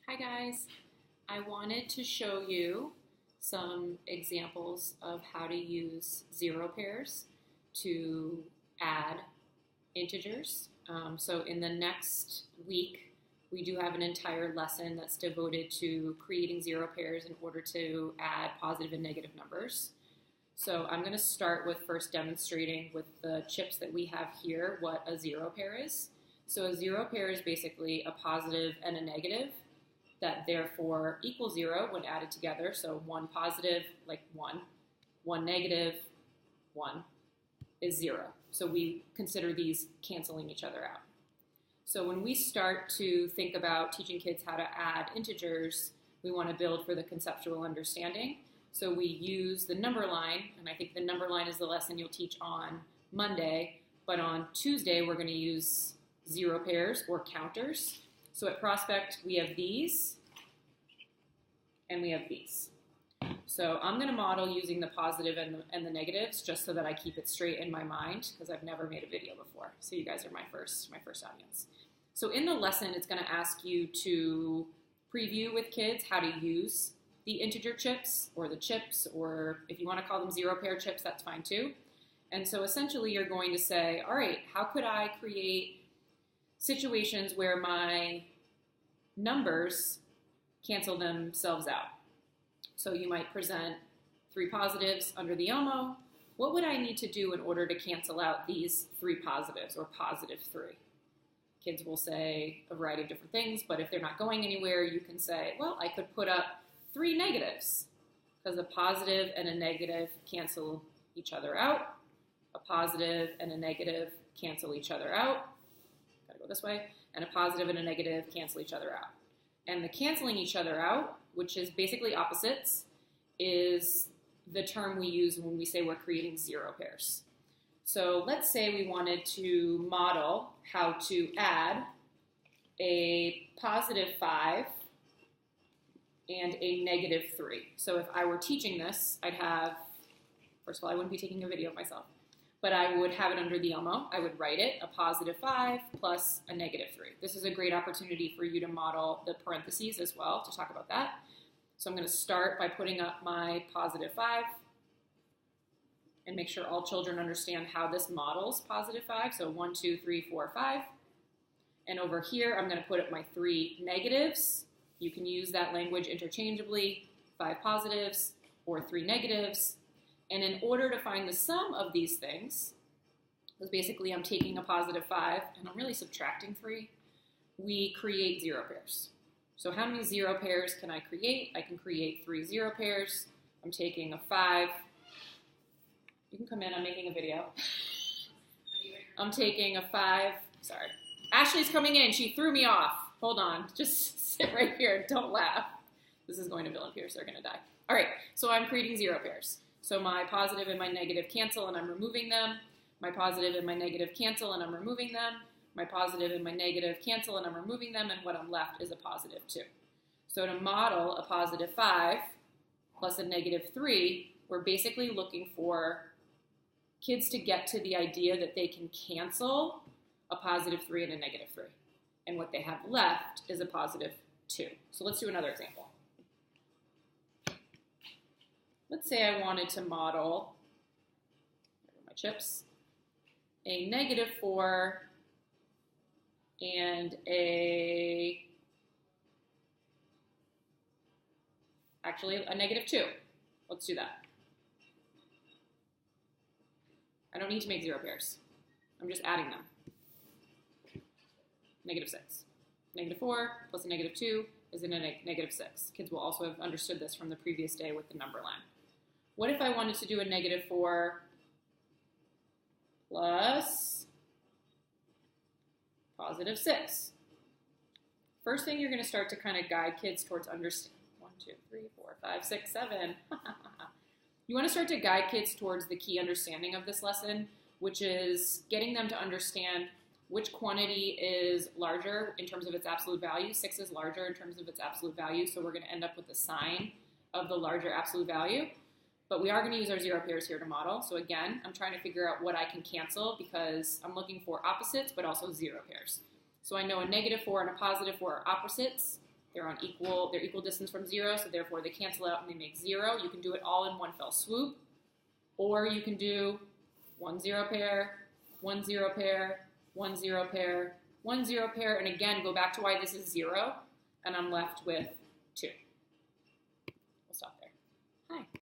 Hi guys, I wanted to show you some examples of how to use zero pairs to add integers. So in the next week, we do have an entire lesson that's devoted to creating zero pairs in order to add positive and negative numbers. So I'm going to start with first demonstrating with the chips that we have here what a zero pair is. So a zero pair is basically a positive and a negative that therefore equal 0 when added together. So one positive, like 1, one negative, 1 is 0. So we consider these canceling each other out. So when we start to think about teaching kids how to add integers, we want to build for the conceptual understanding. So we use the number line, and I think the number line is the lesson you'll teach on Monday, but on Tuesday we're going to use zero pairs or counters. So at Prospect, we have these, and we have these. So I'm going to model using the positive and the negatives just so that I keep it straight in my mind because I've never made a video before. So you guys are my first audience. So in the lesson, it's going to ask you to preview with kids how to use the integer chips, or if you want to call them zero pair chips, that's fine too. And so essentially you're going to say, all right, how could I create situations where my numbers cancel themselves out? So you might present 3 positives under the Elmo. What would I need to do in order to cancel out these 3 positives, or positive 3? Kids will say a variety of different things, but if they're not going anywhere, you can say, well, I could put up 3 negatives, because a positive and a negative cancel each other out. A positive and a negative cancel each other out. Gotta go this way. And a positive and a negative cancel each other out. And the canceling each other out, which is basically opposites, is the term we use when we say we're creating zero pairs. So let's say we wanted to model how to add a positive 5 and a negative 3. So if I were teaching this, I'd have, first of all, I wouldn't be taking a video of myself, but I would have it under the Elmo. I would write it, a positive 5 plus a negative 3. This is a great opportunity for you to model the parentheses as well, to talk about that. So I'm going to start by putting up my positive 5 and make sure all children understand how this models positive 5. So 1, 2, 3, 4, 5. And over here, I'm going to put up my 3 negatives. You can use that language interchangeably, 5 positives or 3 negatives. And in order to find the sum of these things, because basically I'm taking a positive 5 and I'm really subtracting 3, we create zero pairs. So how many zero pairs can I create? I can create 3 zero pairs. I'm taking a 5. You can come in, I'm making a video. I'm taking a 5, sorry. Ashley's coming in, she threw me off. Hold on, just sit right here, don't laugh. This is going to Bill and Pierce, they're gonna die. All right, so I'm creating zero pairs. So my positive and my negative cancel and I'm removing them. My positive and my negative cancel and I'm removing them. My positive and my negative cancel and I'm removing them, and what I'm left is a positive 2. So to model a positive 5 plus a negative 3, we're basically looking for kids to get to the idea that they can cancel a positive 3 and a negative 3. And what they have left is a positive 2. So let's do another example. Let's say I wanted to model, my chips, a negative 4 and actually a negative 2. Let's do that. I don't need to make zero pairs. I'm just adding them. Negative 6. Negative 4 plus a negative 2 is a negative 6. Kids will also have understood this from the previous day with the number line. What if I wanted to do a negative 4 plus positive 6? First thing you're going to start to kind of guide kids towards understanding. 1, 2, 3, 4, 5, 6, 7. You want to start to guide kids towards the key understanding of this lesson, which is getting them to understand which quantity is larger in terms of its absolute value. 6 is larger in terms of its absolute value, so we're going to end up with the sign of the larger absolute value. But we are going to use our zero pairs here to model. So again, I'm trying to figure out what I can cancel because I'm looking for opposites, but also zero pairs. So I know a negative 4 and a positive 4 are opposites. They're equal distance from 0, so therefore they cancel out and they make 0. You can do it all in one fell swoop, or you can do 1 0 pair, 1 0 pair, 1 0 pair, 1 0 pair, and again, go back to why this is 0, and I'm left with 2. We'll stop there. Hi.